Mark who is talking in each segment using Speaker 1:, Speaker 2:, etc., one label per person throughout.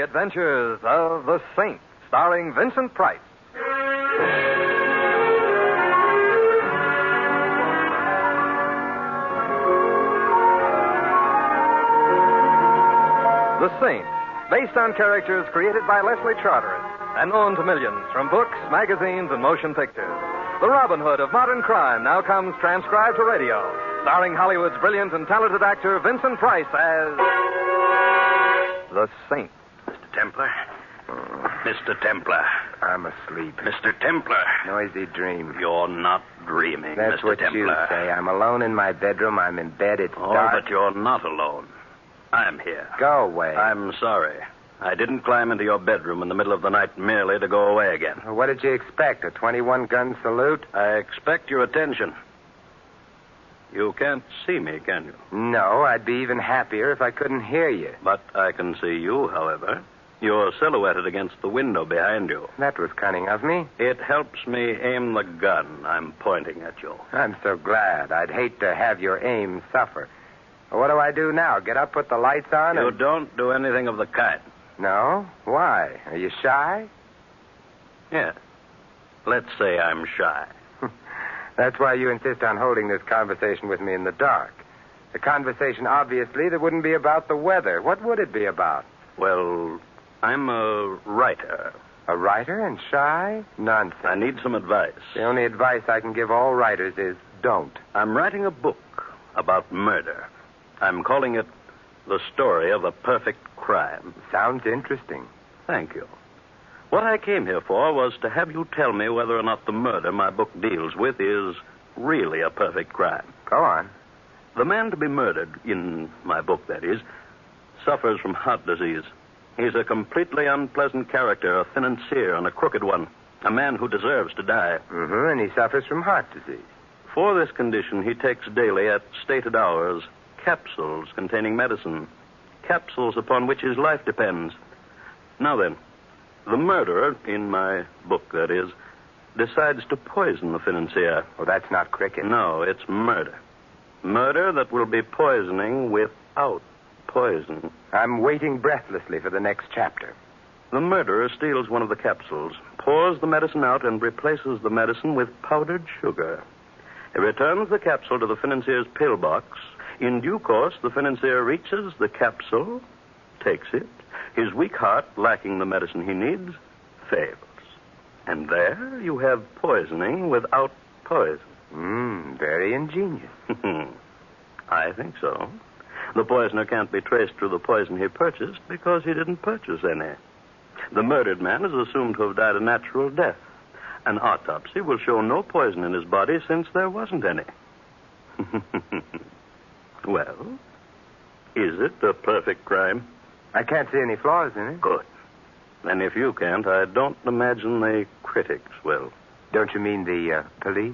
Speaker 1: Adventures of the Saint, starring Vincent Price. The Saint, based on characters created by Leslie Charteris and known to millions from books, magazines, and motion pictures. The Robin Hood of modern crime now comes transcribed to radio, starring Hollywood's brilliant and talented actor Vincent Price as the Saint.
Speaker 2: Mr. Templar? Mr. Templar.
Speaker 3: I'm asleep.
Speaker 2: Mr. Templar.
Speaker 3: Noisy dream.
Speaker 2: You're not dreaming,
Speaker 3: That's
Speaker 2: Mr.
Speaker 3: what
Speaker 2: Templar.
Speaker 3: you say. I'm alone in my bedroom. I'm in bed. It's dark.
Speaker 2: But you're not alone. I'm here.
Speaker 3: Go away.
Speaker 2: I'm sorry. I didn't climb into your bedroom in the middle of the night merely to go away again.
Speaker 3: Well, what did you expect? A 21-gun salute?
Speaker 2: I expect your attention. You can't see me, can you?
Speaker 3: No, I'd be even happier if I couldn't hear you.
Speaker 2: But I can see you, however. You're silhouetted against the window behind you.
Speaker 3: That was cunning of me.
Speaker 2: It helps me aim the gun I'm pointing at you.
Speaker 3: I'm so glad. I'd hate to have your aim suffer. Well, what do I do now? Get up, put the lights on,
Speaker 2: You don't do anything of the kind.
Speaker 3: No? Why? Are you shy?
Speaker 2: Yes. Let's say I'm shy.
Speaker 3: That's why you insist on holding this conversation with me in the dark. A conversation, obviously, that wouldn't be about the weather. What would it be about?
Speaker 2: Well, I'm a writer.
Speaker 3: A writer and shy? Nonsense.
Speaker 2: I need some advice.
Speaker 3: The only advice I can give all writers is don't.
Speaker 2: I'm writing a book about murder. I'm calling it The Story of a Perfect Crime.
Speaker 3: Sounds interesting.
Speaker 2: Thank you. What I came here for was to have you tell me whether or not the murder my book deals with is really a perfect crime.
Speaker 3: Go on.
Speaker 2: The man to be murdered, in my book that is, suffers from heart disease. He's a completely unpleasant character, a financier and a crooked one, a man who deserves to die.
Speaker 3: And he suffers from heart disease.
Speaker 2: For this condition, he takes daily at stated hours capsules containing medicine, capsules upon which his life depends. Now then, the murderer, in my book that is, decides to poison the financier.
Speaker 3: Oh, that's not cricket.
Speaker 2: No, it's murder. Murder that will be poisoning without poison.
Speaker 3: I'm waiting breathlessly for the next chapter.
Speaker 2: The murderer steals one of the capsules, pours the medicine out, and replaces the medicine with powdered sugar. He returns the capsule to the financier's pillbox. In due course, the financier reaches the capsule, takes it. His weak heart, lacking the medicine he needs, fails. And there you have poisoning without poison.
Speaker 3: Very ingenious.
Speaker 2: I think so. The poisoner can't be traced to the poison he purchased because he didn't purchase any. The murdered man is assumed to have died a natural death. An autopsy will show no poison in his body since there wasn't any. Well, is it a perfect crime?
Speaker 3: I can't see any flaws in it.
Speaker 2: Good. Then if you can't, I don't imagine the critics will.
Speaker 3: Don't you mean the police?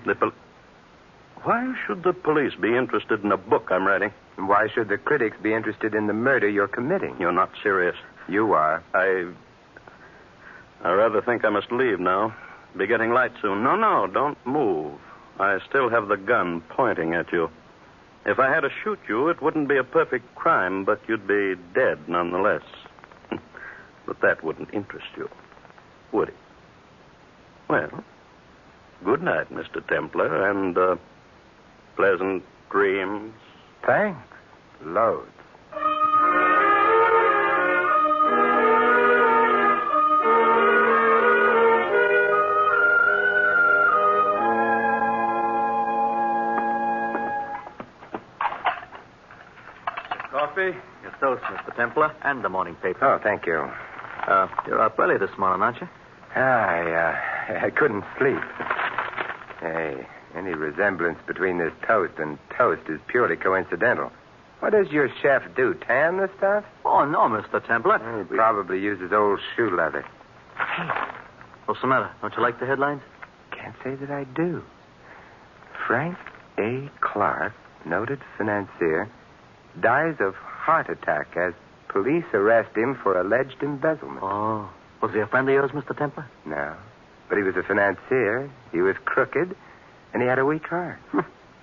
Speaker 2: Why should the police be interested in a book I'm writing?
Speaker 3: And why should the critics be interested in the murder you're committing?
Speaker 2: You're not serious.
Speaker 3: You are.
Speaker 2: I rather think I must leave now. Be getting light soon. No, don't move. I still have the gun pointing at you. If I had to shoot you, it wouldn't be a perfect crime, but you'd be dead nonetheless. But that wouldn't interest you, would it? Well, good night, Mr. Templar, and pleasant dreams.
Speaker 3: Thanks. Loads.
Speaker 1: Coffee?
Speaker 4: Your toast, Mr. Templar, and the morning paper.
Speaker 3: Oh, thank you.
Speaker 4: You're up early this morning, aren't you?
Speaker 3: I couldn't sleep. Hey, any resemblance between this toast and toast is purely coincidental. What does your chef do, tan the stuff?
Speaker 4: Oh, no, Mr. Templar.
Speaker 3: He probably uses old shoe leather.
Speaker 4: Hey, what's the matter? Don't you like the headlines?
Speaker 3: Can't say that I do. Frank A. Clark, noted financier, dies of heart attack as police arrest him for alleged embezzlement.
Speaker 4: Oh. Was he a friend of yours, Mr. Templar?
Speaker 3: No. But he was a financier. He was crooked, and he had a weak heart.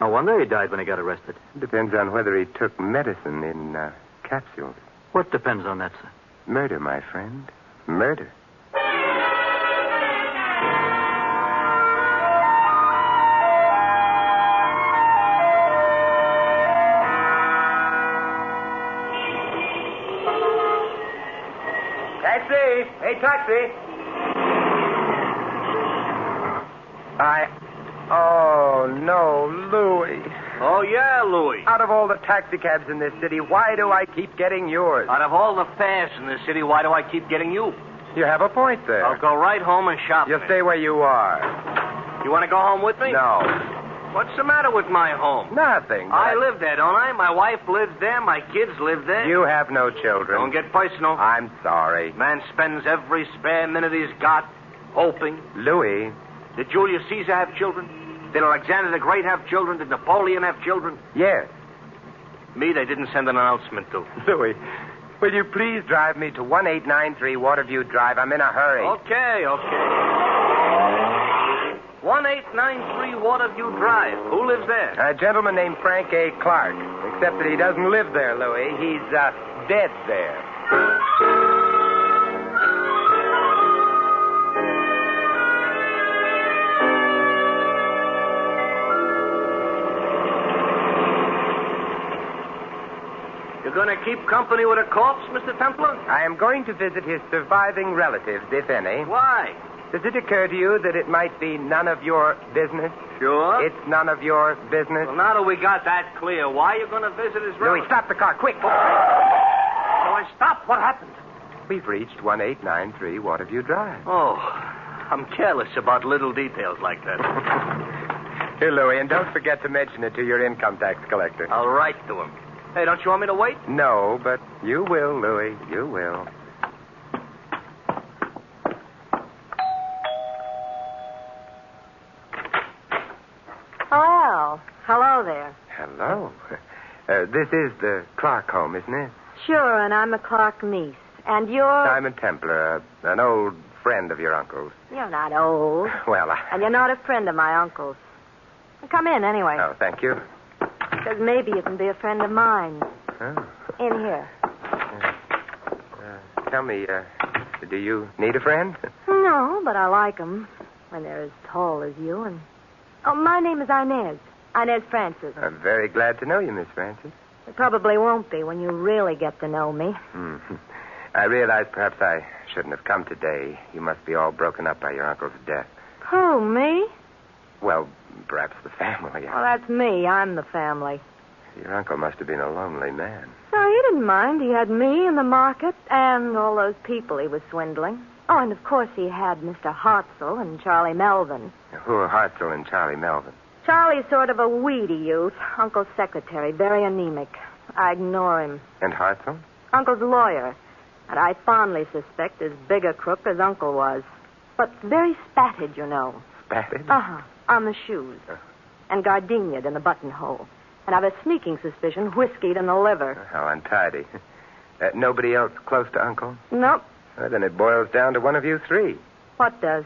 Speaker 4: No wonder he died when he got arrested.
Speaker 3: Depends on whether he took medicine in capsules.
Speaker 4: What depends on that, sir?
Speaker 3: Murder, my friend. Murder.
Speaker 5: Taxi! Hey, taxi!
Speaker 3: Oh, no, Louis.
Speaker 4: Oh, yeah, Louis.
Speaker 3: Out of all the taxicabs in this city, why do I keep getting yours?
Speaker 4: Out of all the fares in this city, why do I keep getting you?
Speaker 3: You have a point there.
Speaker 4: I'll go right home and shop.
Speaker 3: You'll stay where you are.
Speaker 4: You want to go home with me?
Speaker 3: No.
Speaker 4: What's the matter with my home?
Speaker 3: Nothing.
Speaker 4: I live there, don't I? My wife lives there. My kids live there.
Speaker 3: You have no children.
Speaker 4: Don't get personal.
Speaker 3: I'm sorry.
Speaker 4: Man spends every spare minute he's got hoping.
Speaker 3: Louis.
Speaker 4: Did Julius Caesar have children? Did Alexander the Great have children? Did Napoleon have children?
Speaker 3: Yes.
Speaker 4: Me, they didn't send an announcement to.
Speaker 3: Louis, will you please drive me to 1893 Waterview Drive? I'm in a hurry.
Speaker 4: Okay. 1893 Waterview Drive. Who lives there?
Speaker 3: A gentleman named Frank A. Clark. Except that he doesn't live there, Louis. He's dead there.
Speaker 4: You're going to keep company with a corpse, Mr. Templar?
Speaker 3: I am going to visit his surviving relatives, if any.
Speaker 4: Why?
Speaker 3: Does it occur to you that it might be none of your business?
Speaker 4: Sure.
Speaker 3: It's none of your business?
Speaker 4: Well, now that we got that clear, why are you going to visit his
Speaker 3: Louis,
Speaker 4: relatives?
Speaker 3: stop the car, quick!
Speaker 4: Oh, I stopped. What happened?
Speaker 3: We've reached 1893 Waterview Drive.
Speaker 4: Oh, I'm careless about little details like that.
Speaker 3: Here, Louis, and don't forget to mention it to your income tax collector.
Speaker 4: I'll write to him. Hey, don't you want me to wait?
Speaker 3: No, but you will, Louis. You will.
Speaker 6: Well, hello there.
Speaker 3: Hello. This is the Clark home, isn't it?
Speaker 6: Sure, and I'm a Clark niece. And you're...
Speaker 3: Simon Templar, an old friend of your uncle's.
Speaker 6: You're not old.
Speaker 3: Well,
Speaker 6: And you're not a friend of my uncle's. Come in, anyway.
Speaker 3: Oh, thank you.
Speaker 6: Because maybe you can be a friend of mine.
Speaker 3: Oh.
Speaker 6: In here.
Speaker 3: Tell me, do you need a friend?
Speaker 6: No, but I like 'em when they're as tall as you. And oh, my name is Inez. Inez Francis.
Speaker 3: I'm very glad to know you, Miss Francis.
Speaker 6: It probably won't be when you really get to know me.
Speaker 3: I realize perhaps I shouldn't have come today. You must be all broken up by your uncle's death.
Speaker 6: Who, me?
Speaker 3: Well, perhaps the family.
Speaker 6: Well, that's me. I'm the family.
Speaker 3: Your uncle must have been a lonely man.
Speaker 6: No, he didn't mind. He had me in the market and all those people he was swindling. Oh, and of course he had Mr. Hartzell and Charlie Melvin.
Speaker 3: Who are Hartzell and Charlie Melvin?
Speaker 6: Charlie's sort of a weedy youth. Uncle's secretary, very anemic. I ignore him.
Speaker 3: And Hartzell?
Speaker 6: Uncle's lawyer. And I fondly suspect as big a crook as Uncle was. But very spatted, you know.
Speaker 3: Spatted?
Speaker 6: Uh-huh. On the shoes. And gardenia'd in the buttonhole. And I've a sneaking suspicion whiskeyed in the liver.
Speaker 3: How untidy. Nobody else close to Uncle?
Speaker 6: Nope.
Speaker 3: Well, then it boils down to one of you three.
Speaker 6: What does?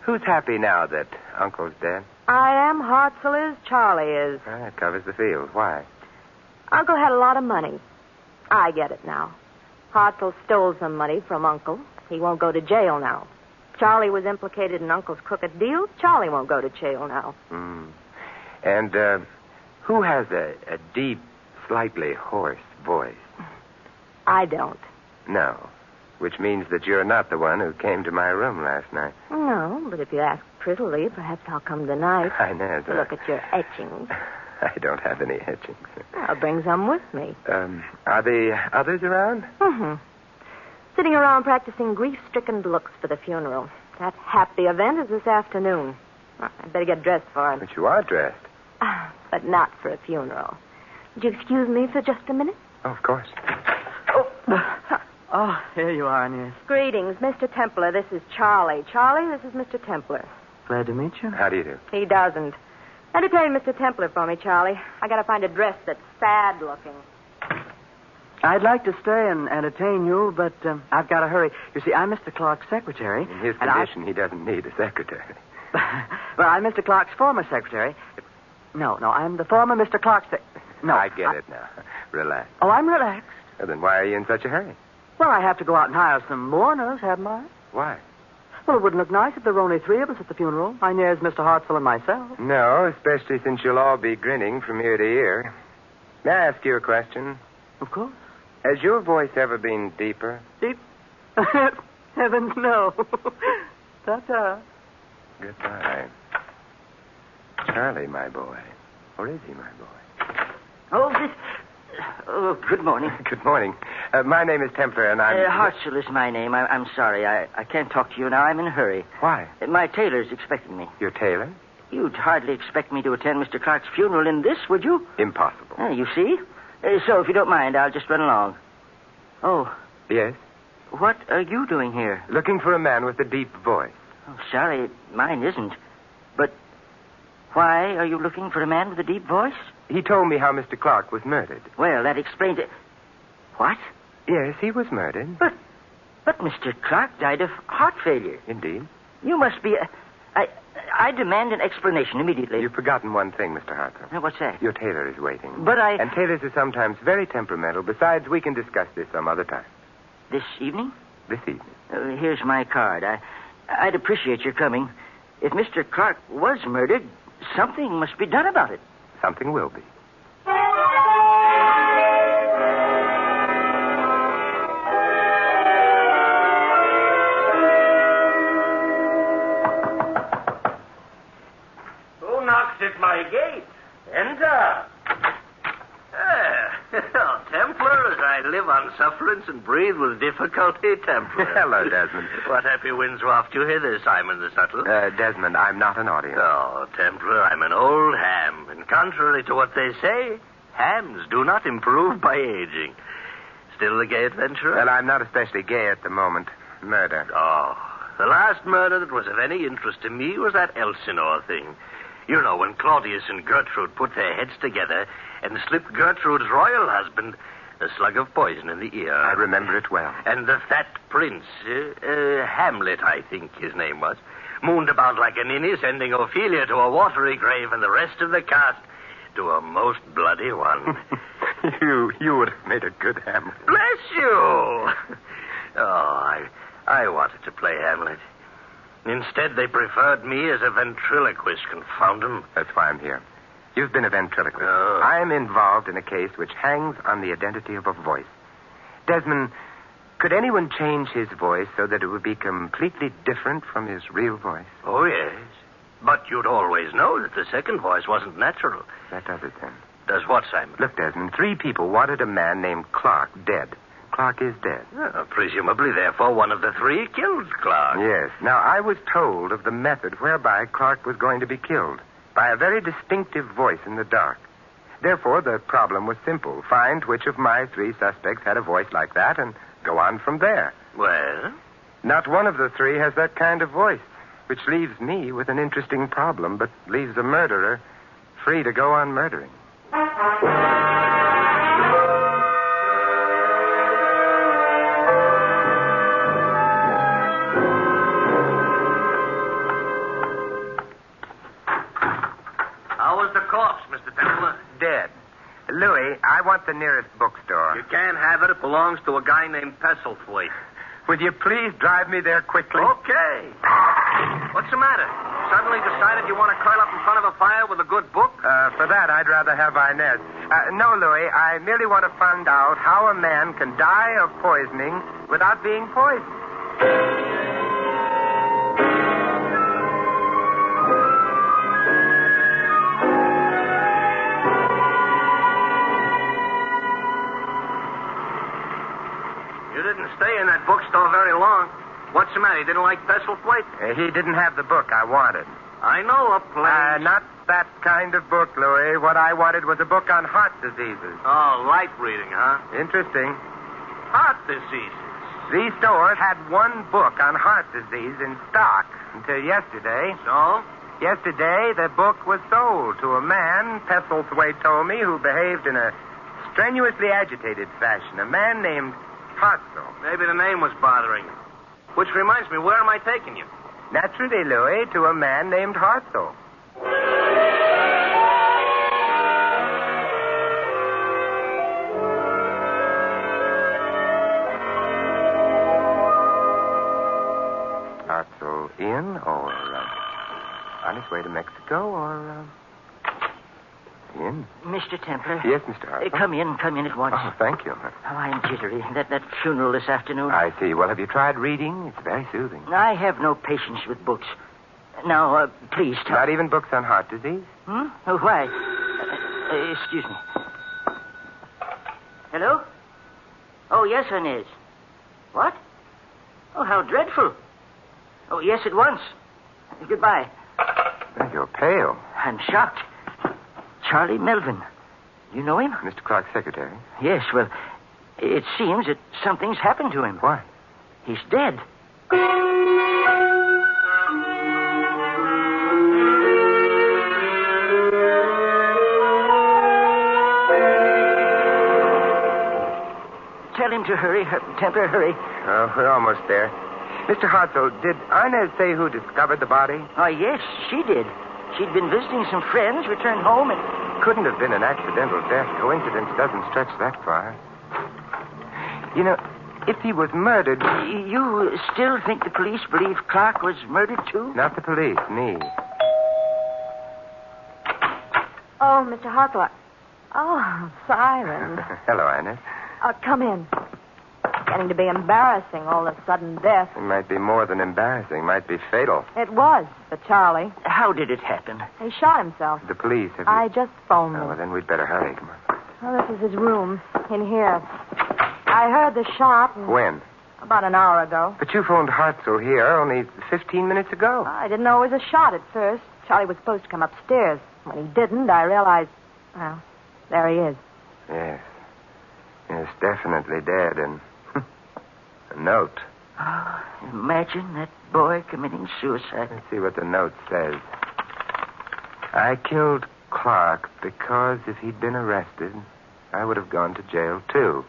Speaker 3: Who's happy now that Uncle's dead?
Speaker 6: I am, Hartzell is, Charlie is.
Speaker 3: That covers the field. Why?
Speaker 6: Uncle had a lot of money. I get it now. Hartzell stole some money from Uncle. He won't go to jail now. Charlie was implicated in Uncle's crooked deal. Charlie won't go to jail now.
Speaker 3: And, who has a deep, slightly hoarse voice?
Speaker 6: I don't.
Speaker 3: No. Which means that you're not the one who came to my room last night.
Speaker 6: No, but if you ask prettily, perhaps I'll come tonight.
Speaker 3: Inez,
Speaker 6: to look at your etchings.
Speaker 3: I don't have any etchings.
Speaker 6: I'll bring some with me.
Speaker 3: Are the others around?
Speaker 6: Sitting around practicing grief-stricken looks for the funeral. That happy event is this afternoon. I'd better get dressed for it.
Speaker 3: But you are dressed.
Speaker 6: But not for a funeral. Would you excuse me for just a minute?
Speaker 3: Oh, of course.
Speaker 7: Oh, here you are, Inez.
Speaker 6: Greetings, Mr. Templar. This is Charlie. Charlie, this is Mr. Templar.
Speaker 7: Glad to meet you.
Speaker 3: How do you do?
Speaker 6: He doesn't. Entertain Mr. Templar for me, Charlie. I gotta find a dress that's sad-looking.
Speaker 7: I'd like to stay and entertain you, but I've got to hurry. You see, I'm Mr. Clark's secretary.
Speaker 3: In his condition, he doesn't need a secretary.
Speaker 7: Well, I'm Mr. Clark's former secretary. No, I'm the former Mr. Clark's No,
Speaker 3: I get it now. Relax.
Speaker 7: Oh, I'm relaxed.
Speaker 3: Well, then why are you in such a hurry?
Speaker 7: Well, I have to go out and hire some mourners, haven't I?
Speaker 3: Why?
Speaker 7: Well, it wouldn't look nice if there were only three of us at the funeral. Inez, Mr. Hartzell, and myself.
Speaker 3: No, especially since you'll all be grinning from ear to ear. May I ask you a question?
Speaker 7: Of course.
Speaker 3: Has your voice ever been deeper?
Speaker 7: Deep? Heavens, no. Ta-ta.
Speaker 3: Goodbye. Charlie, my boy. Or is he my boy?
Speaker 5: Oh, good morning.
Speaker 3: Good morning. My name is Templar, and I'm...
Speaker 5: Hartzell is my name. I'm sorry. I can't talk to you now. I'm in a hurry.
Speaker 3: Why?
Speaker 5: My tailor's expecting me.
Speaker 3: Your tailor?
Speaker 5: You'd hardly expect me to attend Mr. Clark's funeral in this, would you?
Speaker 3: Impossible.
Speaker 5: You see? So, if you don't mind, I'll just run along. Oh,
Speaker 3: Yes?
Speaker 5: what are you doing here?
Speaker 3: Looking for a man with a deep voice.
Speaker 5: Oh, sorry, mine isn't. But why are you looking for a man with a deep voice?
Speaker 3: He told me how Mr. Clark was murdered.
Speaker 5: Well, that explains it. What?
Speaker 3: Yes, he was murdered.
Speaker 5: But Mr. Clark died of heart failure.
Speaker 3: Indeed.
Speaker 5: You must be... I demand an explanation immediately.
Speaker 3: You've forgotten one thing, Mr. Hartzell.
Speaker 5: What's that?
Speaker 3: Your tailor is waiting.
Speaker 5: But
Speaker 3: And tailors are sometimes very temperamental. Besides, we can discuss this some other time.
Speaker 5: This evening?
Speaker 3: This evening.
Speaker 5: Here's my card. I'd appreciate your coming. If Mr. Clark was murdered, something must be done about it.
Speaker 3: Something will be.
Speaker 8: Who knocks at my gate? Enter. Templar, as I live on sufferance and breathe with difficulty, Templar.
Speaker 3: Hello, Desmond.
Speaker 8: What happy winds waft you hither, Simon the Subtle?
Speaker 3: Desmond, I'm not an audience.
Speaker 8: Oh, Templar, I'm an old ham, and contrary to what they say, hams do not improve by aging. Still the gay adventurer?
Speaker 3: Well, I'm not especially gay at the moment. Murder.
Speaker 8: Oh, the last murder that was of any interest to me was that Elsinore thing. You know, when Claudius and Gertrude put their heads together and slipped Gertrude's royal husband a slug of poison in the ear.
Speaker 3: I remember it well.
Speaker 8: And the fat prince, Hamlet, I think his name was, mooned about like a ninny, sending Ophelia to a watery grave and the rest of the cast to a most bloody one.
Speaker 3: You would have made a good Hamlet.
Speaker 8: Bless you! Oh, I wanted to play Hamlet. Instead, they preferred me as a ventriloquist, confound them.
Speaker 3: That's why I'm here. You've been a ventriloquist.
Speaker 8: Oh.
Speaker 3: I'm involved in a case which hangs on the identity of a voice. Desmond, could anyone change his voice so that it would be completely different from his real voice?
Speaker 8: Oh, yes. But you'd always know that the second voice wasn't natural.
Speaker 3: That does it, then.
Speaker 8: Does what, Simon?
Speaker 3: Look, Desmond, 3 people wanted a man named Clark dead. Clark is dead.
Speaker 8: Presumably, therefore, one of the 3 killed Clark.
Speaker 3: Yes. Now, I was told of the method whereby Clark was going to be killed. By a very distinctive voice in the dark. Therefore, the problem was simple. Find which of my 3 suspects had a voice like that and go on from there.
Speaker 8: Well?
Speaker 3: Not one of the 3 has that kind of voice, which leaves me with an interesting problem, but leaves the murderer free to go on murdering. Dead. Louis, I want the nearest bookstore.
Speaker 8: You can't have it. It belongs to a guy named Pestlethwaite.
Speaker 3: Would you please drive me there quickly?
Speaker 8: Okay. What's the matter? Suddenly decided you want to curl up in front of a fire with a good book?
Speaker 3: For that, I'd rather have Inez. No, Louis, I merely want to find out how a man can die of poisoning without being poisoned.
Speaker 8: Stay in that bookstore very long. What's the matter? You didn't like Pestlethwaite?
Speaker 3: He didn't have the book I wanted.
Speaker 8: I know a place.
Speaker 3: Not that kind of book, Louis. What I wanted was a book on heart diseases.
Speaker 8: Oh, light reading, huh?
Speaker 3: Interesting.
Speaker 8: Heart diseases.
Speaker 3: These stores had one book on heart disease in stock until yesterday.
Speaker 8: So?
Speaker 3: Yesterday, the book was sold to a man, Pestlethwaite told me, who behaved in a strenuously agitated fashion. A man named Hartzell.
Speaker 8: Maybe the name was bothering you. Which reminds me, where am I taking you?
Speaker 3: Naturally, Louis, to a man named Hartzell. in or on his way to Mexico or in?
Speaker 5: Mr. Templar.
Speaker 3: Yes, Mr. Harper.
Speaker 5: Come in at once.
Speaker 3: Oh, thank you.
Speaker 5: Oh, I'm jittery. That funeral this afternoon.
Speaker 3: I see. Well, have you tried reading? It's very soothing.
Speaker 5: I have no patience with books. Now, please tell...
Speaker 3: Not even books on heart disease?
Speaker 5: Hmm? Oh, why? Excuse me. Hello? Oh, yes, Inez. What? Oh, how dreadful. Oh, yes, at once. Goodbye.
Speaker 3: You're pale.
Speaker 5: I'm shocked. Charlie Melvin. You know him?
Speaker 3: Mr. Clark's secretary.
Speaker 5: Yes, well, it seems that something's happened to him.
Speaker 3: What?
Speaker 5: He's dead. Tell him to hurry. Templar, hurry.
Speaker 3: Oh, we're almost there. Mr. Hartzell, did Inez say who discovered the body?
Speaker 5: Oh, yes, she did. She'd been visiting some friends, returned home, and...
Speaker 3: Couldn't have been an accidental death. Coincidence doesn't stretch that far. You know, if he was murdered...
Speaker 5: You still think the police believe Clark was murdered, too?
Speaker 3: Not the police, me.
Speaker 6: Oh, Mr. Hartzell. Oh, Siren.
Speaker 3: Hello, Inez.
Speaker 6: Come in. Getting to be embarrassing, all the sudden death.
Speaker 3: It might be more than embarrassing. Might be fatal.
Speaker 6: It was for Charlie.
Speaker 5: How did it happen?
Speaker 6: He shot himself.
Speaker 3: The police, have you...
Speaker 6: I just phoned
Speaker 3: Oh,
Speaker 6: them.
Speaker 3: well, then we'd better hurry. Come on.
Speaker 6: Oh, this is his room, in here. I heard the shot.
Speaker 3: When?
Speaker 6: About an hour ago.
Speaker 3: But you phoned Hartzell here only 15 minutes ago.
Speaker 6: I didn't know it was a shot at first. Charlie was supposed to come upstairs. When he didn't, I realized... Well, there he is.
Speaker 3: Yes. Yes, definitely dead. And a note.
Speaker 5: Oh, imagine that boy committing suicide.
Speaker 3: Let's see what the note says. I killed Clark because if he'd been arrested, I would have gone to jail, too.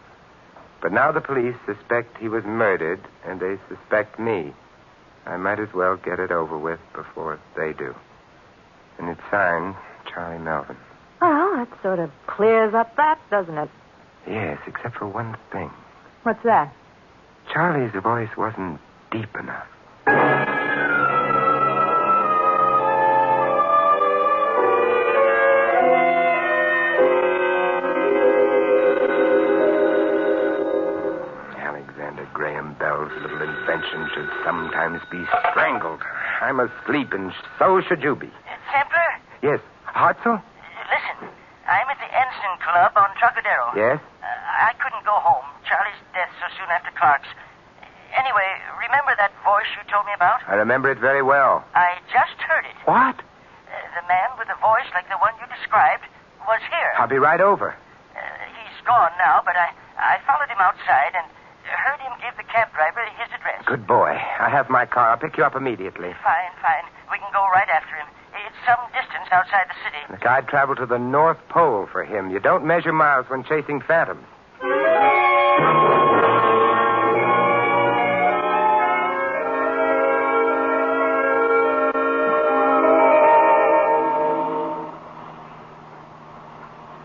Speaker 3: But now the police suspect he was murdered, and they suspect me. I might as well get it over with before they do. And it's signed Charlie Melvin.
Speaker 6: Well, that sort of clears up that, doesn't it?
Speaker 3: Yes, except for one thing.
Speaker 6: What's that?
Speaker 3: Charlie's voice wasn't deep enough. Alexander Graham Bell's little invention should sometimes be strangled. I'm asleep, and so should you be.
Speaker 5: Templar?
Speaker 3: Yes. Hartzell?
Speaker 5: Listen, I'm at the Ensign Club on Trocadero.
Speaker 3: Yes?
Speaker 5: I couldn't go home. Charlie's death so soon after Clark's. Anyway, remember that voice you told me about?
Speaker 3: I remember it very well.
Speaker 5: I just heard it.
Speaker 3: What?
Speaker 5: The man with a voice like the one you described was here.
Speaker 3: I'll be right over.
Speaker 5: He's gone now, but I followed him outside and heard him give the cab driver his address.
Speaker 3: Good boy. I have my car. I'll pick you up immediately.
Speaker 5: Fine. We can go right after him. It's some distance outside the city.
Speaker 3: Look, I'd travel to the North Pole for him. You don't measure miles when chasing phantoms.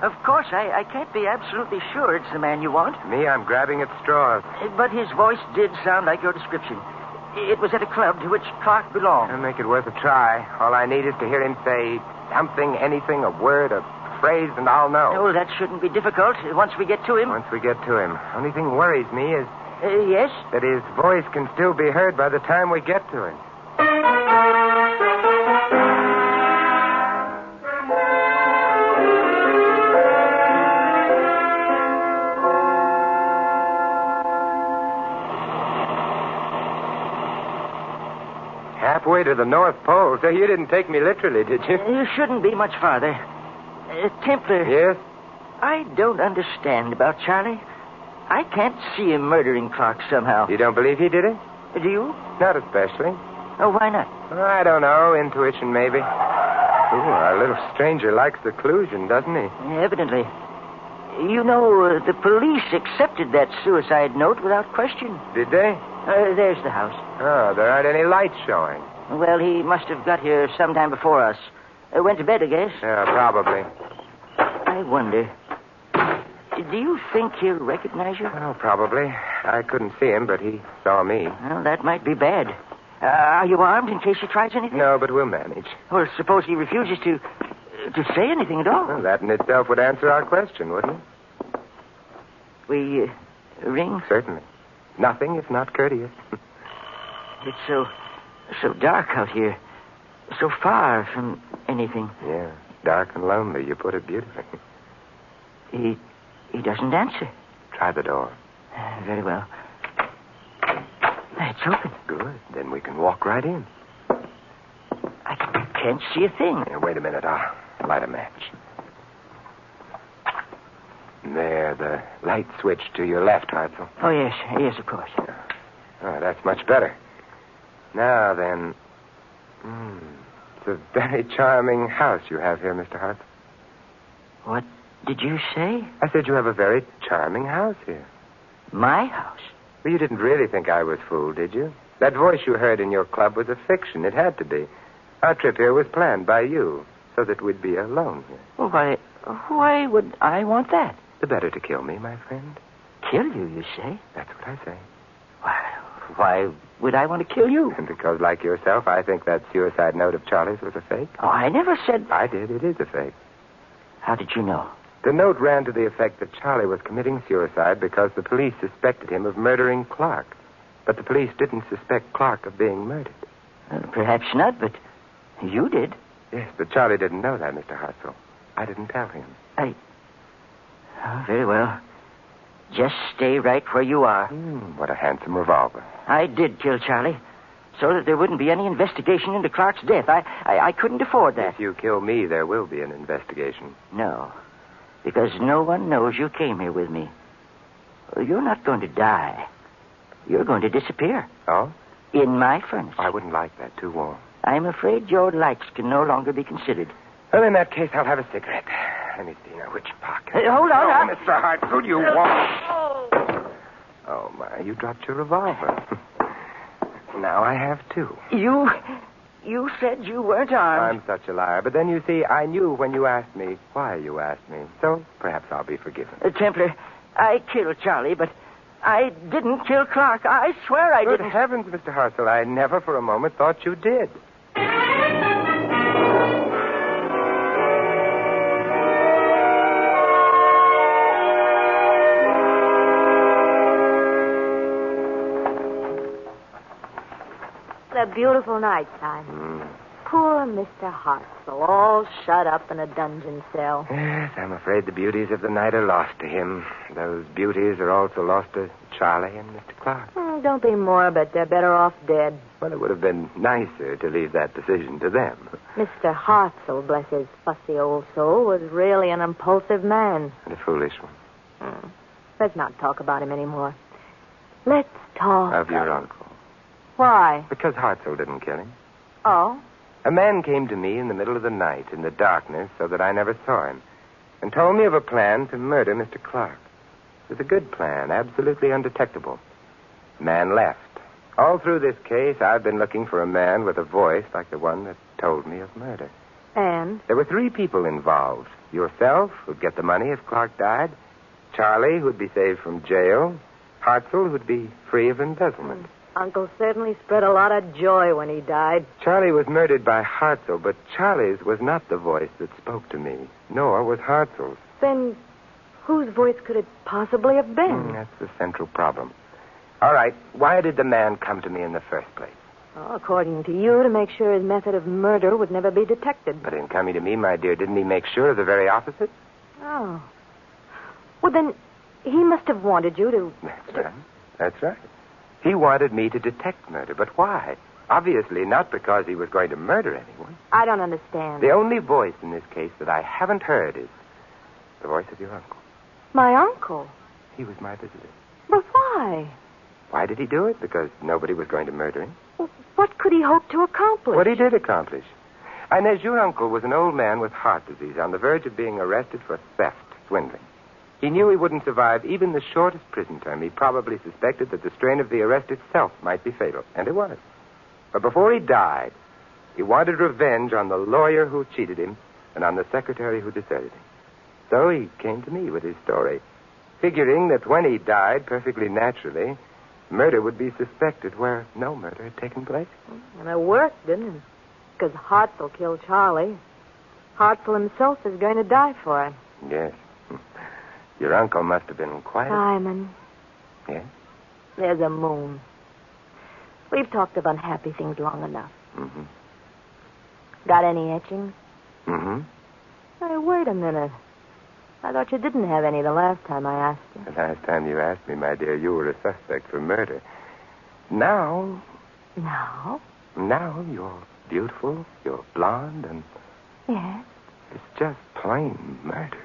Speaker 5: Of course, I can't be absolutely sure it's the man you want.
Speaker 3: Me, I'm grabbing at straws.
Speaker 5: But his voice did sound like your description. It was at a club to which Clark belonged.
Speaker 3: I'll make it worth a try. All I need is to hear him say something, anything, a word, a phrase, and I'll know.
Speaker 5: Oh, that shouldn't be difficult once we get to him.
Speaker 3: Once we get to him. Only thing worries me is
Speaker 5: Yes?
Speaker 3: that his voice can still be heard by the time we get to him. Halfway to the North Pole. So you didn't take me literally, did you?
Speaker 5: You shouldn't be much farther. Templar.
Speaker 3: Yes?
Speaker 5: I don't understand about Charlie. I can't see him murdering Clark somehow.
Speaker 3: You don't believe he did it?
Speaker 5: Do you?
Speaker 3: Not especially.
Speaker 5: Oh, why not?
Speaker 3: I don't know. Intuition, maybe. Ooh, our little stranger likes seclusion, doesn't he?
Speaker 5: Evidently. You know, the police accepted that suicide note without question.
Speaker 3: Did they?
Speaker 5: There's the house.
Speaker 3: Oh, there aren't any lights showing.
Speaker 5: Well, he must have got here sometime before us. Went to bed, I guess.
Speaker 3: Yeah, probably.
Speaker 5: I wonder. Do you think he'll recognize you?
Speaker 3: Oh, probably. I couldn't see him, but he saw me.
Speaker 5: Well, that might be bad. Are you armed in case he tries anything?
Speaker 3: No, but we'll manage.
Speaker 5: Well, suppose he refuses to say anything at all.
Speaker 3: Well, that in itself would answer our question, wouldn't it?
Speaker 5: We ring?
Speaker 3: Certainly. Nothing if not courteous.
Speaker 5: It's so dark out here. So far from anything.
Speaker 3: Yeah, dark and lonely. You put it beautifully.
Speaker 5: He doesn't answer.
Speaker 3: Try the door.
Speaker 5: Very well. It's open.
Speaker 3: Good. Then we can walk right in.
Speaker 5: I can't see a thing.
Speaker 3: Here, wait a minute. I'll light a match. There, the light switch to your left, Hartzell.
Speaker 5: Oh, yes. Yes, of course.
Speaker 3: Oh, that's much better. Now, then... it's a very charming house you have here, Mr. Hartzell.
Speaker 5: What did you say?
Speaker 3: I said you have a very charming house here.
Speaker 5: My house?
Speaker 3: Well, you didn't really think I was fooled, did you? That voice you heard in your club was a fiction. It had to be. Our trip here was planned by you, so that we'd be alone here.
Speaker 5: Well, why would I want that?
Speaker 3: The better to kill me, my friend.
Speaker 5: Kill you say?
Speaker 3: That's what I say.
Speaker 5: Why would I want to kill you?
Speaker 3: And because, like yourself, I think that suicide note of Charlie's was a fake.
Speaker 5: Oh, I never said...
Speaker 3: I did. It is a fake.
Speaker 5: How did you know?
Speaker 3: The note ran to the effect that Charlie was committing suicide because the police suspected him of murdering Clark. But the police didn't suspect Clark of being murdered.
Speaker 5: Perhaps not, but you did.
Speaker 3: Yes, but Charlie didn't know that, Mr. Hartzell. I didn't tell him.
Speaker 5: Oh, very well. Just stay right where you are.
Speaker 3: What a handsome revolver.
Speaker 5: I did kill Charlie, so that there wouldn't be any investigation into Clark's death. I couldn't afford that.
Speaker 3: If you kill me, there will be an investigation.
Speaker 5: No, because no one knows you came here with me. Well, you're not going to die. You're going to disappear.
Speaker 3: Oh?
Speaker 5: In my furnace.
Speaker 3: I wouldn't like that. Too warm.
Speaker 5: I'm afraid your likes can no longer be considered.
Speaker 3: Well, in that case, I'll have a cigarette. Let me see now which pocket.
Speaker 5: Hold on.
Speaker 3: Oh, Mr. Hartzell, you won't. Oh, my, you dropped your revolver. Now I have two.
Speaker 5: You said you weren't armed.
Speaker 3: I'm such a liar. But then, you see, I knew when you asked me why you asked me. So perhaps I'll be forgiven.
Speaker 5: Templar, I killed Charlie, but I didn't kill Clark. I swear I
Speaker 3: Good
Speaker 5: didn't.
Speaker 3: heavens, Mr. Hartzell, I never for a moment thought you did.
Speaker 6: A beautiful night time. Poor Mr. Hartzell, all shut up in a dungeon cell.
Speaker 3: Yes, I'm afraid the beauties of the night are lost to him. Those beauties are also lost to Charlie and Mr. Clark.
Speaker 6: Don't be morbid. They're better off dead.
Speaker 3: Well, it would have been nicer to leave that decision to them.
Speaker 6: Mr. Hartzell, bless his fussy old soul, was really an impulsive man.
Speaker 3: And a foolish one.
Speaker 6: Let's not talk about him anymore. Let's talk...
Speaker 3: Of your uncle.
Speaker 6: Why?
Speaker 3: Because Hartzell didn't kill him.
Speaker 6: Oh?
Speaker 3: A man came to me in the middle of the night, in the darkness, so that I never saw him, and told me of a plan to murder Mr. Clark. It was a good plan, absolutely undetectable. The man left. All through this case, I've been looking for a man with a voice like the one that told me of murder.
Speaker 6: And?
Speaker 3: There were three people involved. Yourself, who'd get the money if Clark died. Charlie, who'd be saved from jail. Hartzell, who'd be free of embezzlement.
Speaker 6: Uncle certainly spread a lot of joy when he died.
Speaker 3: Charlie was murdered by Hartzell, but Charlie's was not the voice that spoke to me, nor was Hartzell's.
Speaker 6: Then whose voice could it possibly have been?
Speaker 3: That's the central problem. All right, why did the man come to me in the first place?
Speaker 6: Well, according to you, to make sure his method of murder would never be detected.
Speaker 3: But in coming to me, my dear, didn't he make sure of the very opposite?
Speaker 6: Oh. Well, then he must have wanted you to...
Speaker 3: That's right. He wanted me to detect murder, but why? Obviously not because he was going to murder anyone.
Speaker 6: I don't understand.
Speaker 3: The only voice in this case that I haven't heard is the voice of your uncle.
Speaker 6: My uncle?
Speaker 3: He was my visitor.
Speaker 6: But why?
Speaker 3: Why did he do it? Because nobody was going to murder him.
Speaker 6: Well, what could he hope to accomplish?
Speaker 3: What he did accomplish. Inez, your uncle was an old man with heart disease on the verge of being arrested for theft, swindling. He knew he wouldn't survive even the shortest prison term. He probably suspected that the strain of the arrest itself might be fatal, and it was. But before he died, he wanted revenge on the lawyer who cheated him and on the secretary who deserted him. So he came to me with his story, figuring that when he died, perfectly naturally, murder would be suspected where no murder had taken place.
Speaker 6: And it worked, didn't it? Because Hartzell killed Charlie. Hartzell himself is going to die for it.
Speaker 3: Yes. Your uncle must have been quite...
Speaker 6: Simon.
Speaker 3: Yes?
Speaker 6: There's a moon. We've talked of unhappy things long enough.
Speaker 3: Mm-hmm.
Speaker 6: Got any etchings?
Speaker 3: Mm-hmm.
Speaker 6: Hey, wait a minute. I thought you didn't have any the last time I asked you.
Speaker 3: The last time you asked me, my dear, you were a suspect for murder. Now...
Speaker 6: No?
Speaker 3: Now you're beautiful, you're blonde, and...
Speaker 6: Yes.
Speaker 3: It's just plain murder.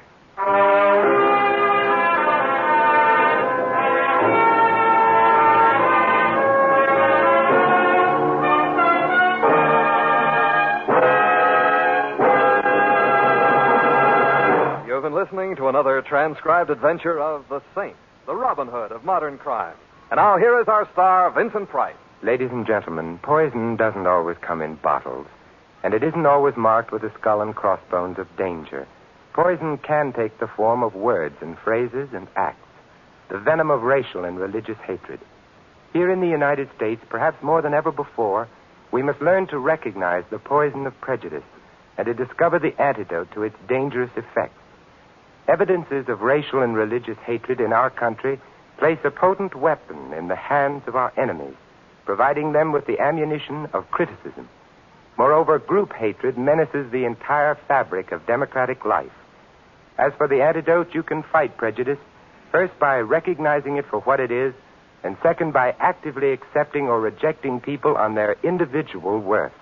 Speaker 1: You've been listening to another transcribed adventure of the Saint, the Robin Hood of modern crime. And now here is our star, Vincent Price.
Speaker 3: Ladies and gentlemen, poison doesn't always come in bottles, and it isn't always marked with the skull and crossbones of danger. Poison can take the form of words and phrases and acts, the venom of racial and religious hatred. Here in the United States, perhaps more than ever before, we must learn to recognize the poison of prejudice and to discover the antidote to its dangerous effects. Evidences of racial and religious hatred in our country place a potent weapon in the hands of our enemies, providing them with the ammunition of criticism. Moreover, group hatred menaces the entire fabric of democratic life. As for the antidote, you can fight prejudice, first by recognizing it for what it is, and second by actively accepting or rejecting people on their individual worth,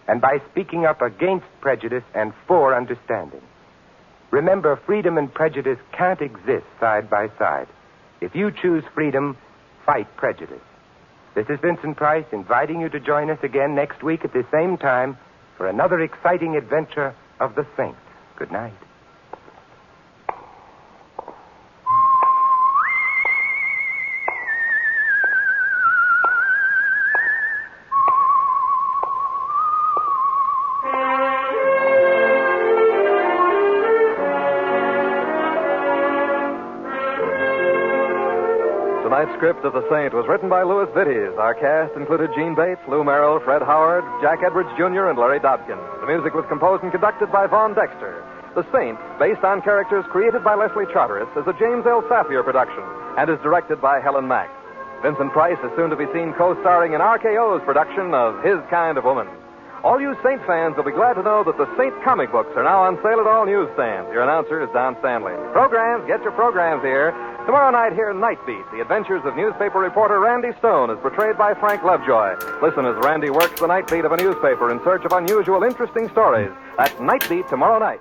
Speaker 3: and by speaking up against prejudice and for understanding. Remember, freedom and prejudice can't exist side by side. If you choose freedom, fight prejudice. This is Vincent Price inviting you to join us again next week at the same time for another exciting adventure of the Saint. Good night.
Speaker 1: Tonight's script of The Saint was written by Louis Vittes. Our cast included Gene Bates, Lou Merrill, Fred Howard, Jack Edwards Jr., and Larry Dobkin. The music was composed and conducted by Vaughn Dexter. The Saint, based on characters created by Leslie Charteris, is a James L. Safier production and is directed by Helen Mack. Vincent Price is soon to be seen co-starring in RKO's production of His Kind of Woman. All you Saint fans will be glad to know that the Saint comic books are now on sale at all newsstands. Your announcer is Don Stanley. Programs, get your programs here. Tomorrow night, hear Night Beat, the adventures of newspaper reporter Randy Stone, as portrayed by Frank Lovejoy. Listen as Randy works the night beat of a newspaper in search of unusual, interesting stories. That's Night Beat tomorrow night.